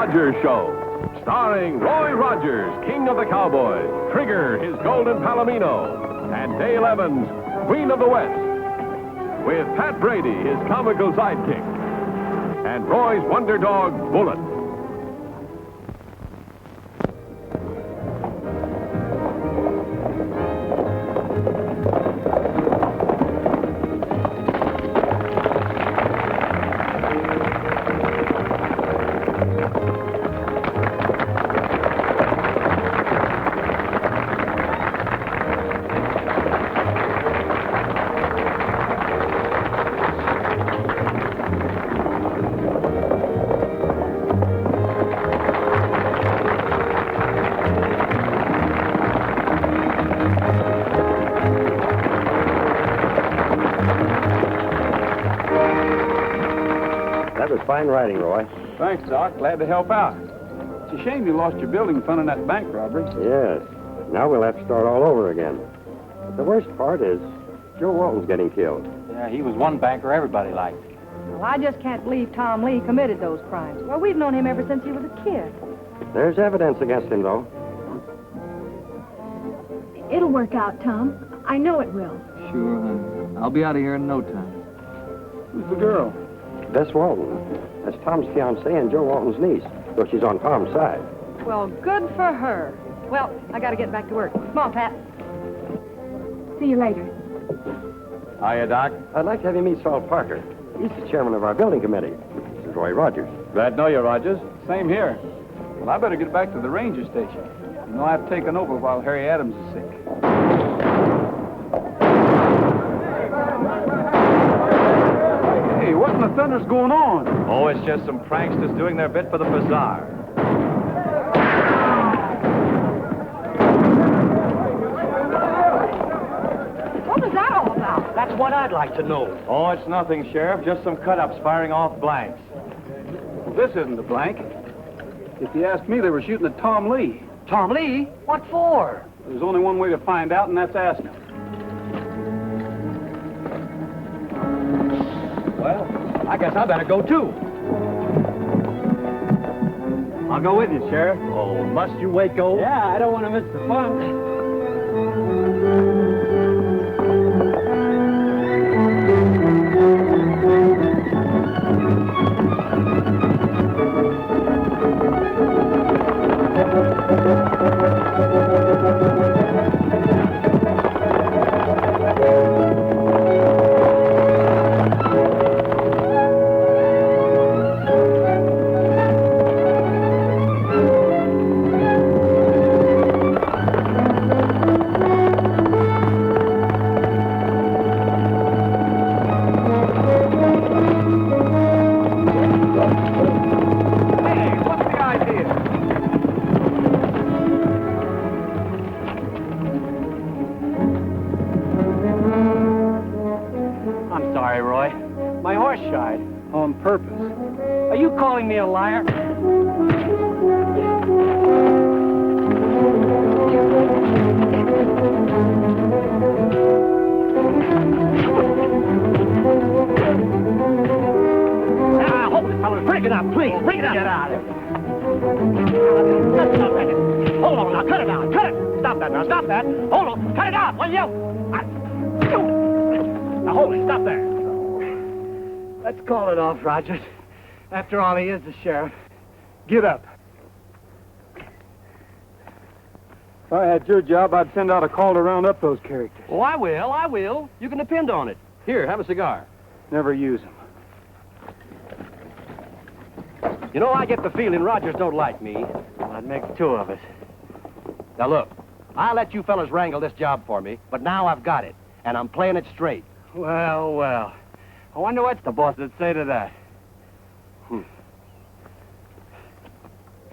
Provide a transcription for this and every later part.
Rogers Show, starring Roy Rogers, King of the Cowboys, Trigger, his golden palomino, and Dale Evans, Queen of the West, with Pat Brady, his comical sidekick, and Roy's wonder dog, Bullet. Fine riding, Roy. Thanks, Doc. Glad to help out. It's a shame you lost your building fund in that bank robbery. Yes. Now we'll have to start all over again. But the worst part is Joe Walton's getting killed. Yeah, he was one banker everybody liked. Well, I just can't believe Tom Lee committed those crimes. Well, we've known him ever since he was a kid. There's evidence against him, though. It'll work out, Tom. I know it will. Sure, honey. I'll be out of here in no time. Who's the girl? Bess Walton. That's Tom's fiancée and Joe Walton's niece, though she's on Tom's side. Well, good for her. Well, I gotta get back to work. Come on, Pat. See you later. Hiya, Doc. I'd like to have you meet Saul Parker. He's the chairman of our building committee. This is Roy Rogers. Glad to know you, Rogers. Same here. Well, I better get back to the ranger station. You know, I've taken over while Harry Adams is sick. Hey, what in the thunder's going on? Oh, it's just some pranksters doing their bit for the bazaar. What was that all about? That's what I'd like to know. Oh, it's nothing, Sheriff. Just some cut-ups firing off blanks. Well, this isn't a blank. If you ask me, they were shooting at Tom Lee. Tom Lee? What for? There's only one way to find out, and that's asking him. Well, I guess I better go, too. I'll go with you, Sheriff. Oh, must you, Waco? Yeah, I don't want to miss the fun. On purpose. Are you calling me a liar? Ah, hold it, fellas. Bring it up, please. Bring it up. Get out of here. Stop that. Hold on now. Cut it out. Cut it. Stop that now. Stop that. Hold on. Cut it out, will you? Now, hold it. Stop there. Let's call it off, Rogers. After all, he is the sheriff. Get up. If I had your job, I'd send out a call to round up those characters. Oh, I will. I will. You can depend on it. Here, have a cigar. Never use them. You know, I get the feeling Rogers don't like me. Well, that makes two of us. Now, look, I'll let you fellas wrangle this job for me, but now I've got it, and I'm playing it straight. Well, well. I wonder what the boss would say to that.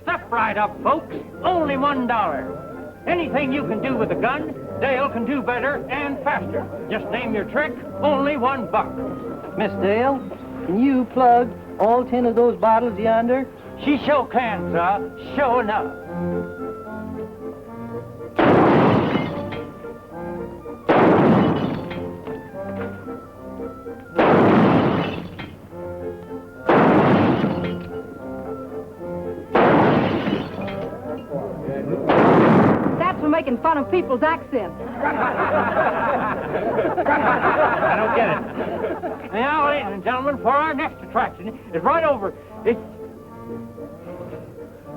Step right up, folks. Only $1. Anything you can do with a gun, Dale can do better and faster. Just name your trick, only $1. Miss Dale, can you plug all 10 of those bottles yonder? She sure can, sir. Sure enough. making fun of people's accents. I don't get it. Now, ladies and gentlemen, for our next attraction is right over. It's...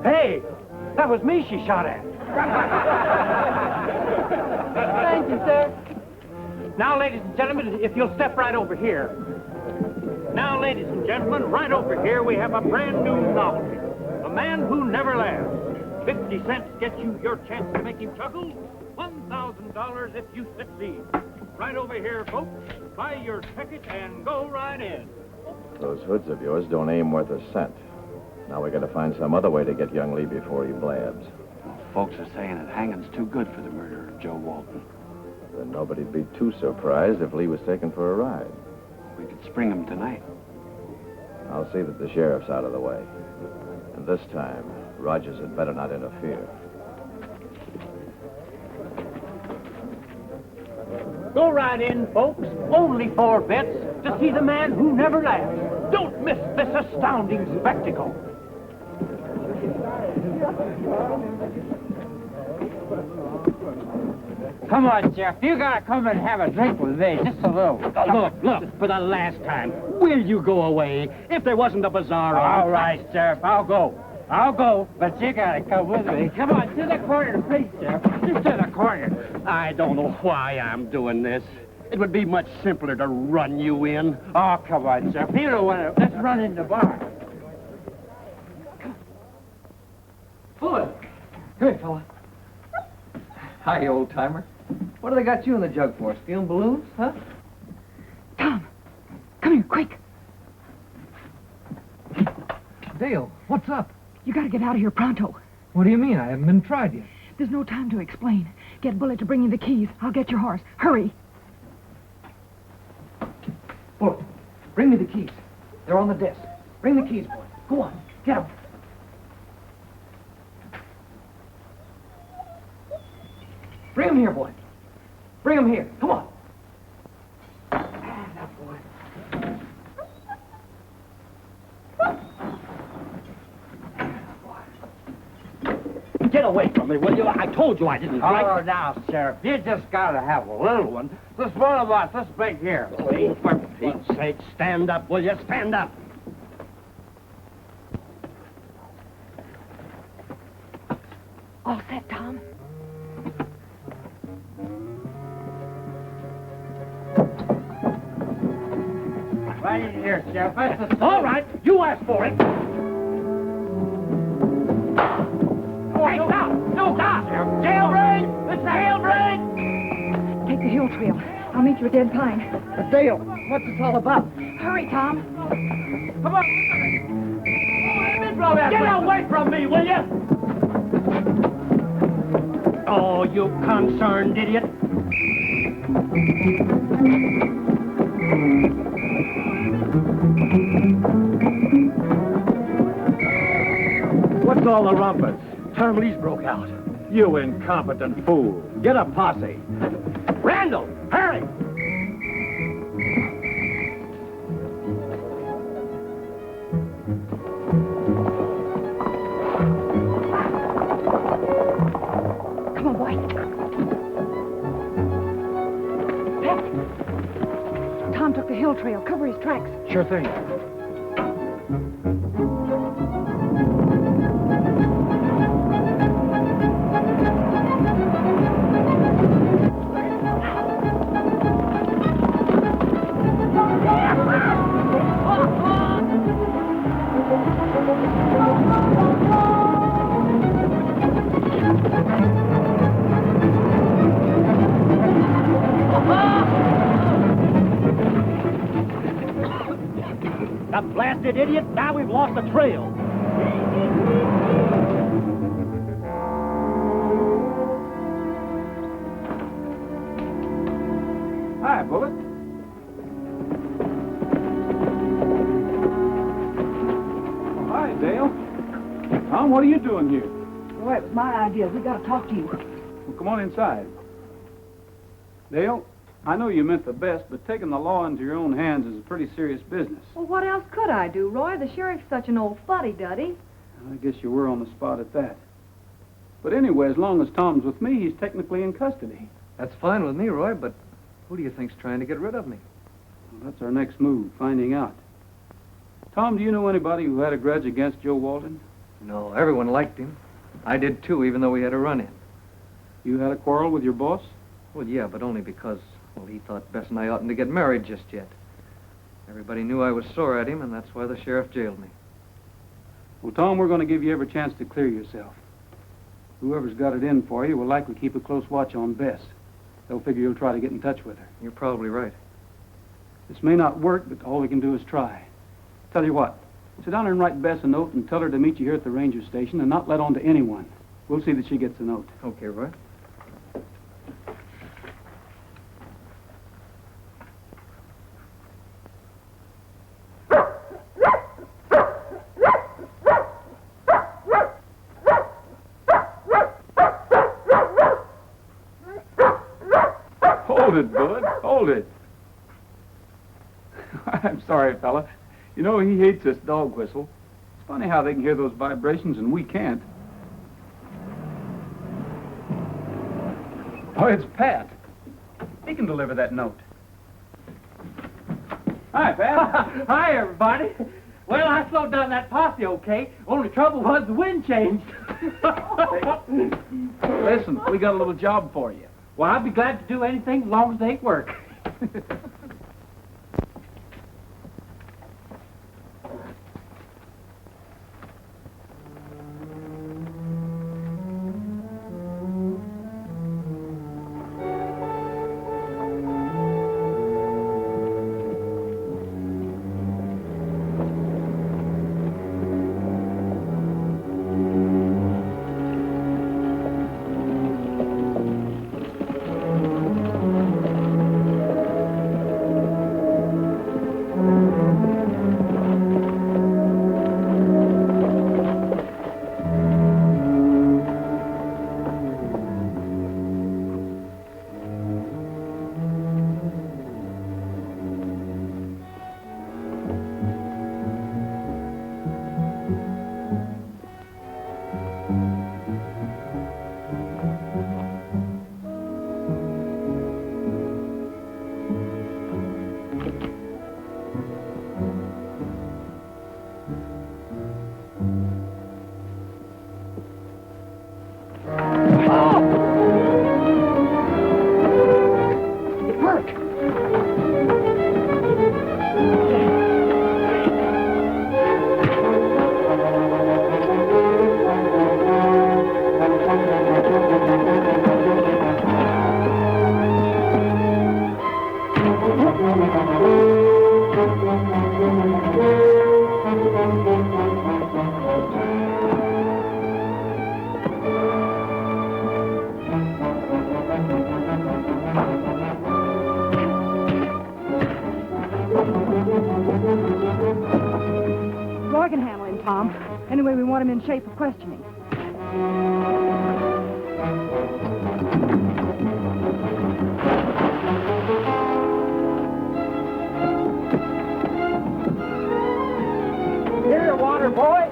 Hey, that was me she shot at. Thank you, sir. Now, ladies and gentlemen, if you'll step right over here. Now, ladies and gentlemen, right over here we have a brand new novelty. A man who never laughs. 50 cents gets you your chance to make him chuckle. $1,000 if you succeed. Right over here, folks. Buy your ticket and go right in. Those hoods of yours don't aim worth a cent. Now we gotta find some other way to get young Lee before he blabs. Folks are saying that hanging's too good for the murder of Joe Walton. Then nobody'd be too surprised if Lee was taken for a ride. We could spring him tonight. I'll see that the sheriff's out of the way. And this time, Rogers had better not interfere. Go right in, folks. Only 4 bets to see the man who never laughs. Don't miss this astounding spectacle. Come on, Jeff. You gotta come and have a drink with me. Just a little. Look, for the last time, will you go away? If there wasn't a bazaar on... All right, Sheriff. I'll go, but you gotta come with me. Come on, to the corner, please, Sheriff. Just to the corner. I don't know why I'm doing this. It would be much simpler to run you in. Oh, come on, Sheriff. You don't want to... Let's run in the bar. Bullet! Come here, fella. Hi, old-timer. What do they got you in the jug for? Stealing balloons, huh? Tom, come here, quick. Dale, what's up? You gotta get out of here pronto. What do you mean? I haven't been tried yet. There's no time to explain. Get Bullet to bring you the keys. I'll get your horse. Hurry. Bullet, bring me the keys. They're on the desk. Bring the keys, boy. Go on, get them. Bring them here, boy. Bring them here. Come on. Now, boy. Get away from me, will you? I told you I didn't drink. Oh, now, Sheriff, you just gotta have a little one. This one of us, this big here. Oh, for Pete's sake, stand up, will you? Stand up. All set, Tom. Right in here, Sheriff. That's the... All right, you asked for it. Hey, stop! No, stop! Jailbreak! It's jailbreak! Take the hill trail. I'll meet you at Dead Pine. But Dale, what's this all about? Hurry, Tom. Come on. Get away from me, will you? Oh, you concerned idiot. What's all the rumpus? Tom Lee's broke out. You incompetent fool. Get a posse. Randall, hurry! Come on, boy. Pet. Tom took the hill trail. Cover his tracks. Sure thing. That blasted idiot, now we've lost the trail. Hi, Bullet. Oh, hi, Dale. Tom, what are you doing here? Boy, it was my idea. We gotta talk to you. Well, come on inside. Dale, I know you meant the best, but taking the law into your own hands is a pretty serious business. Well, what else could I do, Roy? The sheriff's such an old fuddy-duddy. I guess you were on the spot at that. But anyway, as long as Tom's with me, he's technically in custody. That's fine with me, Roy, but who do you think's trying to get rid of me? Well, that's our next move, finding out. Tom, do you know anybody who had a grudge against Joe Walton? No, everyone liked him. I did too, even though we had a run-in. You had a quarrel with your boss? Well, yeah, but only because, well, he thought Bess and I oughtn't to get married just yet. Everybody knew I was sore at him, and that's why the sheriff jailed me. Well, Tom, we're going to give you every chance to clear yourself. Whoever's got it in for you will likely keep a close watch on Bess. They'll figure you'll try to get in touch with her. You're probably right. This may not work, but all we can do is try. Tell you what, sit down and write Bess a note and tell her to meet you here at the ranger station and not let on to anyone. We'll see that she gets the note. Okay, Roy. Hold it, Bud. Hold it. I'm sorry, fella. You know, he hates this dog whistle. It's funny how they can hear those vibrations and we can't. Oh, it's Pat. He can deliver that note. Hi, Pat. Hi, everybody. Well, I slowed down that posse, okay? Only trouble was the wind changed. Listen, we got a little job for you. Well, I'd be glad to do anything as long as they work. Roy can handle him, Tom. Anyway, we want him in shape for questioning. Here, water boy.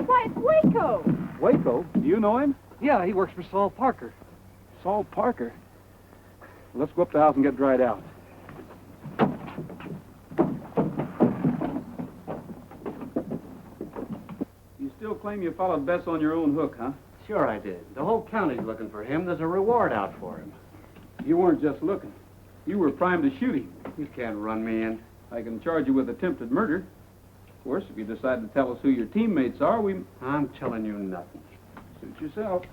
Why, it's Waco! Waco? Do you know him? Yeah, he works for Saul Parker. Saul Parker. Let's go up the house and get dried out. You still claim you followed Bess on your own hook, huh? Sure I did. The whole county's looking for him. There's a reward out for him. You weren't just looking. You were primed to shoot him. You can't run me in. I can charge you with attempted murder. Of course, if you decide to tell us who your teammates are, I'm telling you nothing. Suit yourself.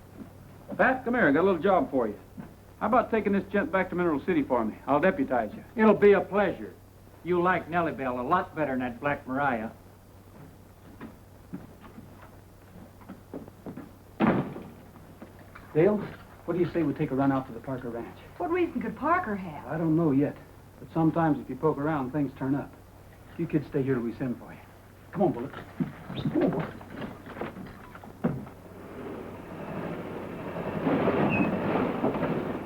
Pat, come here. I got a little job for you. How about taking this gent back to Mineral City for me? I'll deputize you. It'll be a pleasure. You like Nellie Bell a lot better than that Black Mariah. Dale, what do you say we take a run out to the Parker Ranch? What reason could Parker have? I don't know yet, but sometimes if you poke around, things turn up. You kids stay here till we send for you. Come on, Bullet. Come on, Bullet.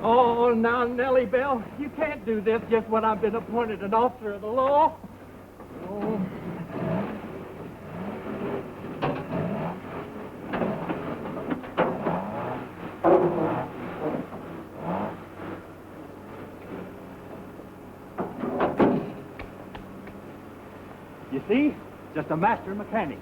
Oh, now, Nellie Bell, you can't do this just when I've been appointed an officer of the law. Oh. You see? Just a master mechanic.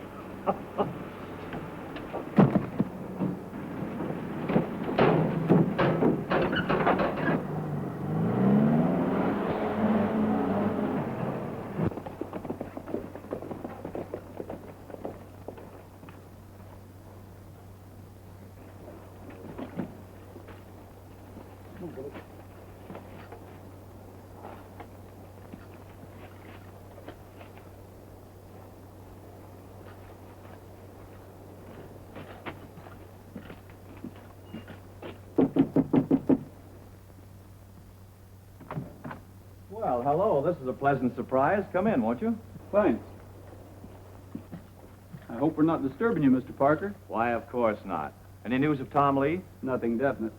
Well, hello. This is a pleasant surprise. Come in, won't you? Thanks. I hope we're not disturbing you, Mr. Parker. Why, of course not. Any news of Tom Lee? Nothing definite.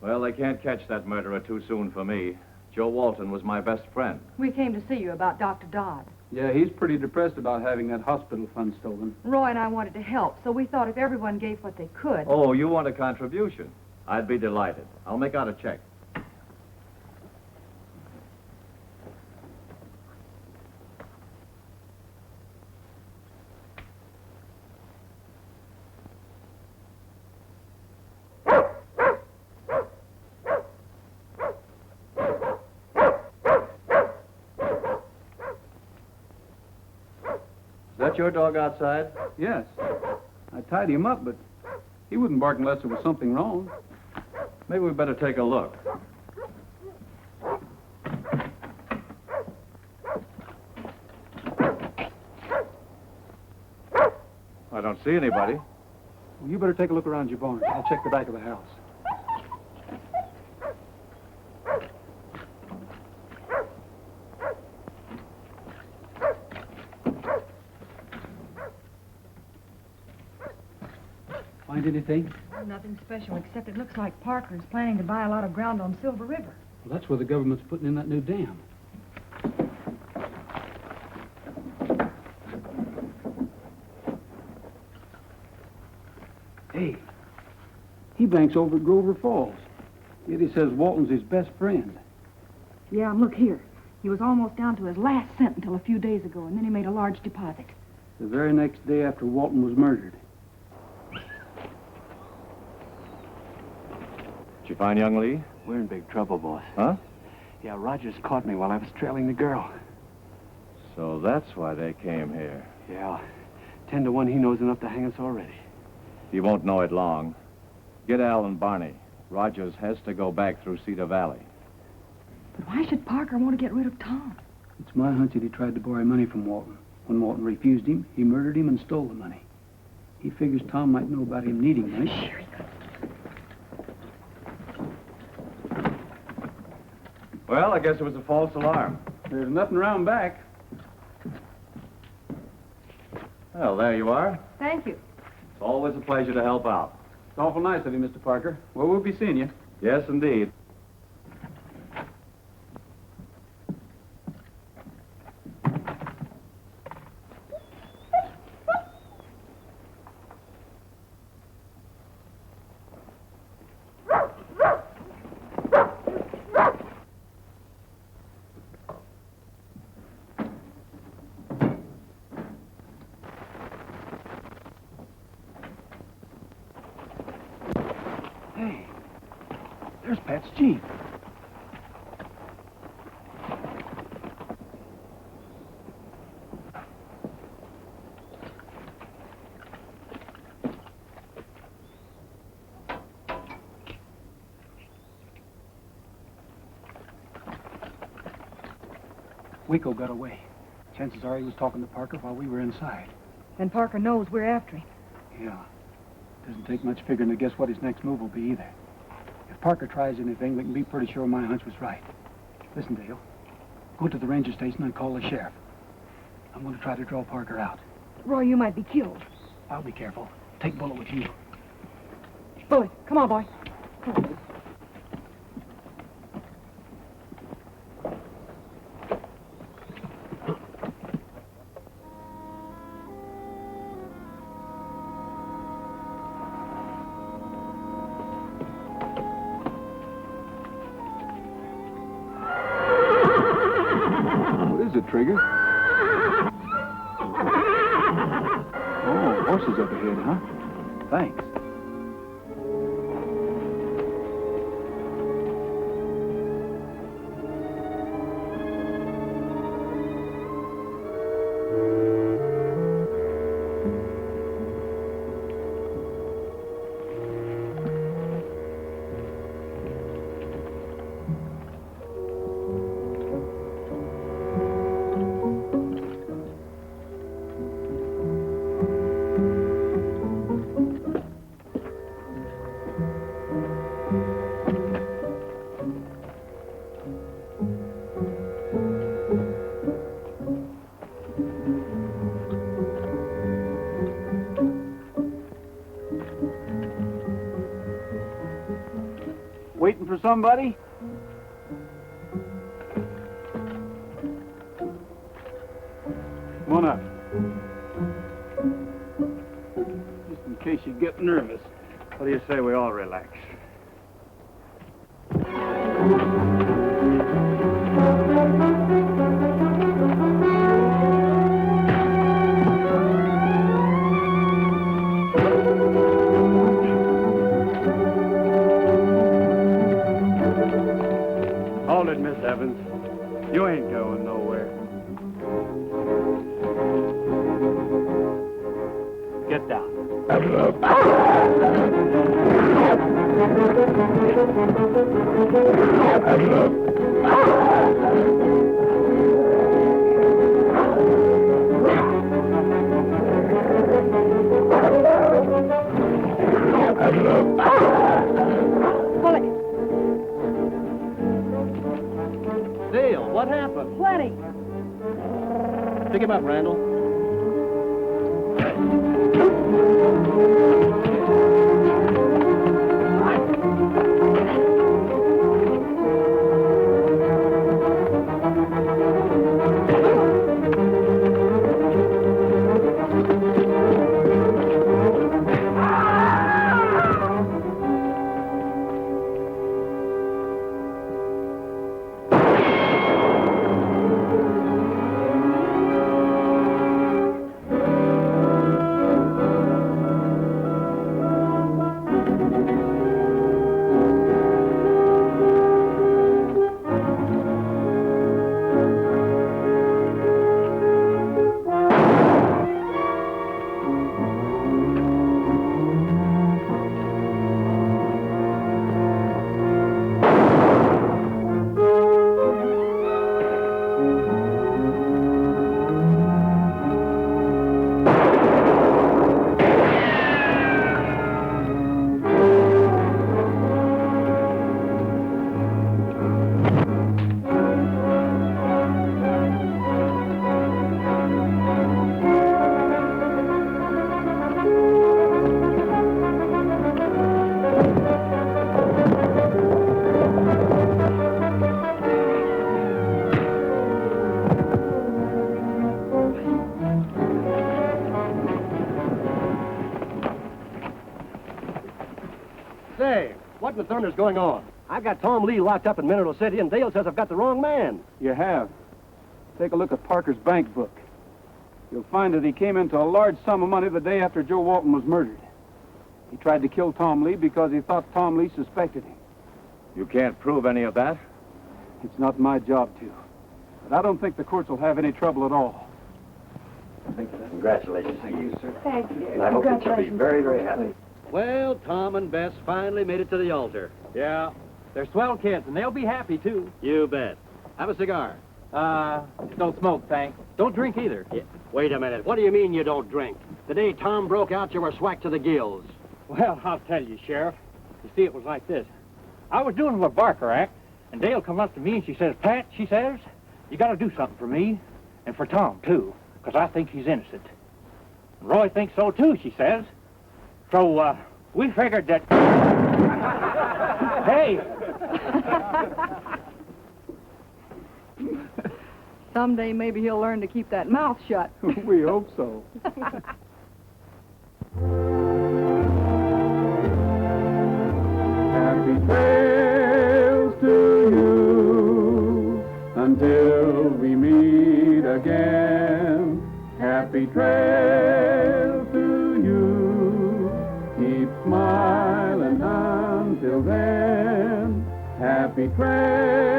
Well, they can't catch that murderer too soon for me. Joe Walton was my best friend. We came to see you about Dr. Dodd. Yeah, he's pretty depressed about having that hospital fund stolen. Roy and I wanted to help, so we thought if everyone gave what they could... Oh, you want a contribution? I'd be delighted. I'll make out a check. Is that your dog outside? Yes. I tied him up, but he wouldn't bark unless there was something wrong. Maybe we better take a look. I don't see anybody. Well, you better take a look around your barn. I'll check the back of the house. Find anything? Nothing special, except it looks like Parker's planning to buy a lot of ground on Silver River. Well, that's where the government's putting in that new dam. Hey, he banks over at Grover Falls. Yet he says Walton's his best friend. Yeah, and look here. He was almost down to his last cent until a few days ago, and then he made a large deposit. The very next day after Walton was murdered. Did you find young Lee? We're in big trouble, boss. Huh? Yeah, Rogers caught me while I was trailing the girl. So that's why they came here. Yeah, 10 to 1 he knows enough to hang us already. He won't know it long. Get Al and Barney. Rogers has to go back through Cedar Valley. But why should Parker want to get rid of Tom? It's my hunch that he tried to borrow money from Walton. When Walton refused him, he murdered him and stole the money. He figures Tom might know about him needing money. Here he comes. Well, I guess it was a false alarm. There's nothing around back. Well, there you are. Thank you. It's always a pleasure to help out. It's awful nice of you, Mr. Parker. Well, we'll be seeing you. Yes, indeed. Hey, there's Pat's Jeep. Waco got away. Chances are he was talking to Parker while we were inside. And Parker knows we're after him. Yeah. Doesn't take much figuring to guess what his next move will be either. If Parker tries anything, we can be pretty sure my hunch was right. Listen, Dale. Go to the ranger station and call the sheriff. I'm going to try to draw Parker out. Roy, you might be killed. I'll be careful. Take Bullet with you. Bullet, come on, boy. Come on. is it, Trigger? Oh, horses up ahead, huh? Thanks. Waiting for somebody? Come on up. Just in case you get nervous. What do you say we all relax? Hold it, Miss Evans. You ain't going nowhere. Get down. Pull it. Dale, what happened? Plenty. Pick him up, Randall. Say, what in the thunder's going on? I've got Tom Lee locked up in Mineral City, and Dale says I've got the wrong man. You have. Take a look at Parker's bank book. You'll find that he came into a large sum of money the day after Joe Walton was murdered. He tried to kill Tom Lee because he thought Tom Lee suspected him. You can't prove any of that? It's not my job to. But I don't think the courts will have any trouble at all. Congratulations. Thank you, sir. Thank you. And I hope that you'll be very, very happy. Well, Tom and Bess finally made it to the altar. Yeah, they're swell kids, and they'll be happy, too. You bet. Have a cigar. Don't smoke, thanks. Don't drink either. Yeah. Wait a minute. What do you mean you don't drink? The day Tom broke out, you were swacked to the gills. Well, I'll tell you, Sheriff. You see, it was like this. I was doing the Barker Act, and Dale come up to me and she says, Pat, she says, you got to do something for me, and for Tom, too, because I think he's innocent. And Roy thinks so, too, she says. So, we figured that... Hey! Someday maybe he'll learn to keep that mouth shut. We hope so. Happy trails to you until we meet Till then, happy trails.